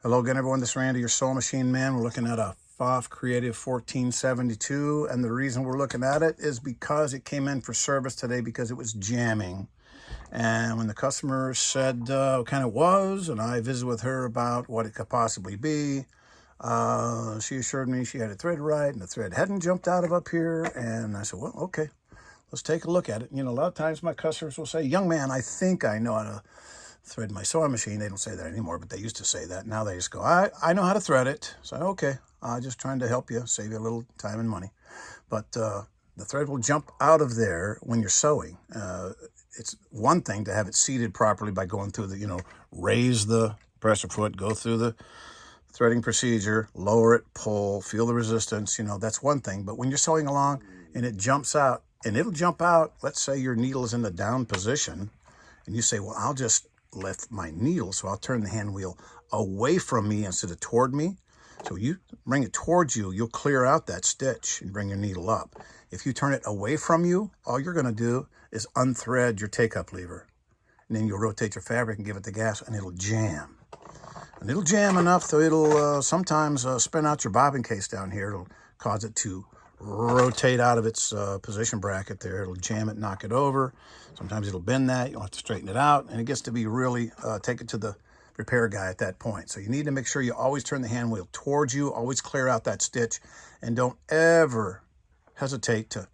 Hello again, everyone. This is Randy, your Soul Machine Man. We're looking at a FOF Creative 1472, and the reason we're looking at it is because it came in for service today because it was jamming. And when the customer said what kind it was, and I visited with her about what it could possibly be, she assured me she had it threaded right, and the thread hadn't jumped out of up here. And I said, well, okay, let's take a look at it. You know, a lot of times my customers will say, young man, I think I know how to thread my sewing machine. They don't say that anymore, but they used to say that. Now they just go, I know how to thread it. So, okay, just trying to help you, save you a little time and money. But the thread will jump out of there when you're sewing. It's one thing to have it seated properly by going through the, raise the presser foot, go through the threading procedure, lower it, pull, feel the resistance, that's one thing. But when you're sewing along and it jumps out, and it'll jump out, let's say your needle is in the down position, and you say, well, I'll just lift my needle, so I'll turn the hand wheel away from me instead of toward me. So you bring it towards you, you'll clear out that stitch and bring your needle up. If you turn it away from you, all you're going to do is unthread your take-up lever. And then you'll rotate your fabric and give it the gas, and it'll jam. And it'll jam enough so it'll sometimes spin out your bobbin case down here. It'll cause it to rotate out of its position bracket there. It'll jam it, knock it over. Sometimes it'll bend that. You'll have to straighten it out. And it gets to be really, take it to the repair guy at that point. So you need to make sure you always turn the hand wheel towards you, always clear out that stitch, and don't ever hesitate to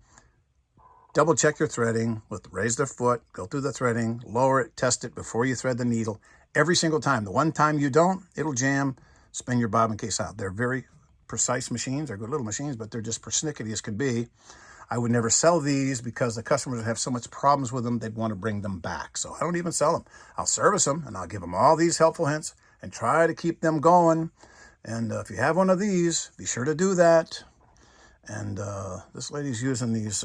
double check your threading with raise the foot, go through the threading, lower it, test it before you thread the needle. Every single time. The one time you don't, it'll jam, spin your bobbin case out. They're very precise machines. They're good little machines, but they're just persnickety as can be. I would never sell these because the customers have so much problems with them, they'd want to bring them back. So I don't even sell them. I'll service them, and I'll give them all these helpful hints and try to keep them going. And if you have one of these, be sure to do that. And this lady's using these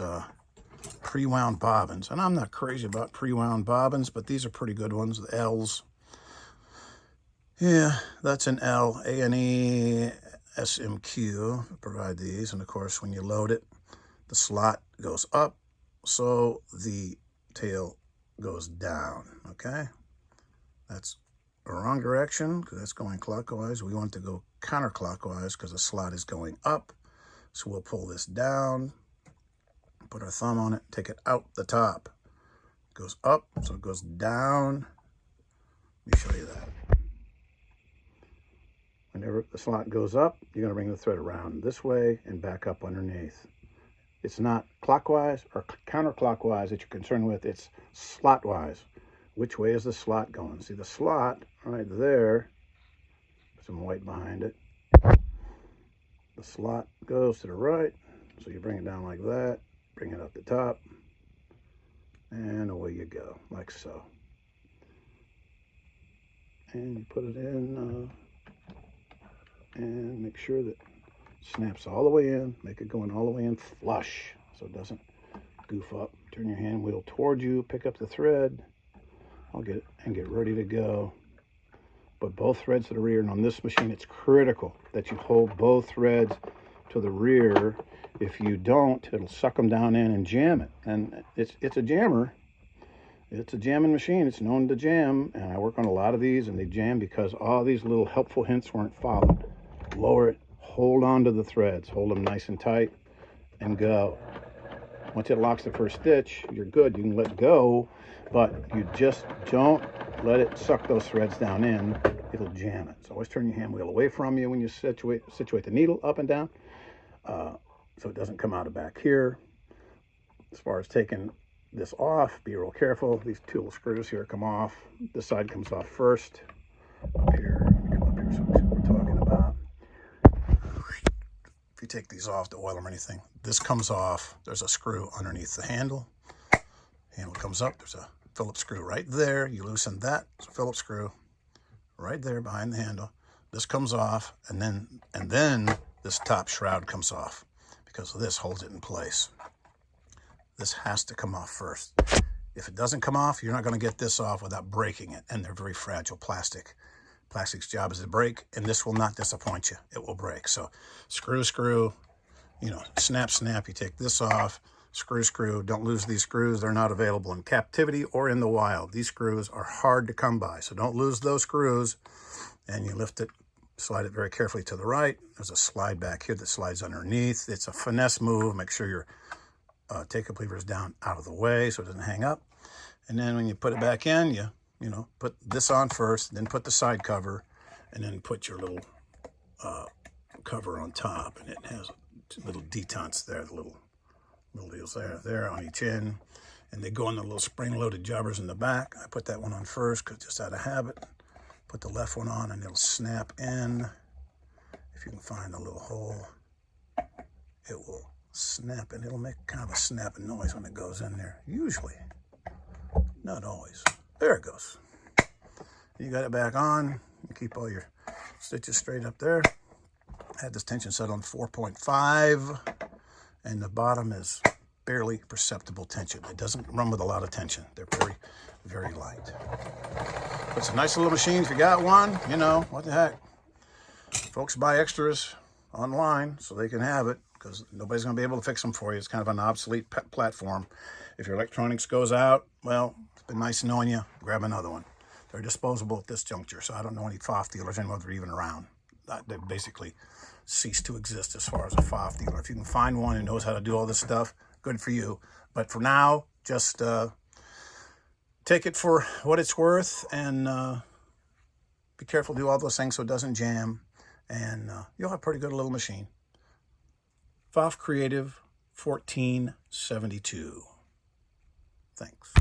pre-wound bobbins. And I'm not crazy about pre-wound bobbins, but these are pretty good ones, the L's. Yeah, that's an L, A-N-E, SMQ, provide these. And of course, when you load it, the slot goes up, so the tail goes down, okay? That's the wrong direction, because that's going clockwise. We want to go counterclockwise, because the slot is going up. So we'll pull this down, put our thumb on it, take it out the top. It goes up, so it goes down. Let me show you that. Whenever the slot goes up, you're going to bring the thread around this way and back up underneath. It's not clockwise or counterclockwise that you're concerned with. It's slotwise. Which way is the slot going? See the slot right there. Put some white behind it. The slot goes to the right. So you bring it down like that. Bring it up the top. And away you go, like so. And you put it in... and make sure that it snaps all the way in. Make it going all the way in flush so it doesn't goof up. Turn your hand wheel towards you, pick up the thread. I'll get it and get ready to go. But both threads to the rear, and on this machine it's critical that you hold both threads to the rear. If you don't, it'll suck them down in and jam it. And it's a jammer. It's a jamming machine. It's known to jam, and I work on a lot of these, and they jam because all these little helpful hints weren't followed. Lower it, hold on to the threads, hold them nice and tight, and go. Once it locks the first stitch, you're good. You can let go, but you just don't let it suck those threads down in. It'll jam it. So always turn your hand wheel away from you when you situate the needle up and down, so it doesn't come out of back here. As far as taking this off, be real careful. These two little screws here come off. This side comes off first. Up here, come up here so we see what we're talking about. If you take these off to oil them or anything, this comes off. There's a screw underneath the handle. Handle comes up. There's a Phillips screw right there. You loosen that Phillips screw right there behind the handle. This comes off, and then this top shroud comes off because this holds it in place. This has to come off first. If it doesn't come off, you're not going to get this off without breaking it, and they're very fragile plastic. Plastic's job is to break, and this will not disappoint you. It will break. So screw, snap, snap. You take this off, screw. Don't lose these screws. They're not available in captivity or in the wild. These screws are hard to come by, so don't lose those screws. And you lift it, slide it very carefully to the right. There's a slide back here that slides underneath. It's a finesse move. Make sure your take-up lever is down out of the way so it doesn't hang up. And then when you put it back in, you know, put this on first, then put the side cover, and then put your little cover on top. And it has little detents there, the little deals there on each end. And they go in the little spring-loaded jobbers in the back. I put that one on first, because just out of habit. Put the left one on, and it'll snap in. If you can find the little hole, it will snap, and it'll make kind of a snapping noise when it goes in there. Usually, not always. There it goes. You got it back on. You keep all your stitches straight up there. I had this tension set on 4.5, and the bottom is barely perceptible tension. It doesn't run with a lot of tension. They're very, very light. It's a nice little machine. If you got one, you know, what the heck. Folks buy extras online so they can have it, because nobody's going to be able to fix them for you. It's kind of an obsolete platform. If your electronics goes out, well, it's been nice knowing you. Grab another one. They're disposable at this juncture, so I don't know any FOF dealers anymore that are even around. They've basically ceased to exist as far as a FOF dealer. If you can find one who knows how to do all this stuff, good for you. But for now, just take it for what it's worth, and be careful, do all those things so it doesn't jam, and you'll have a pretty good little machine. FOF Creative 1472. Thanks.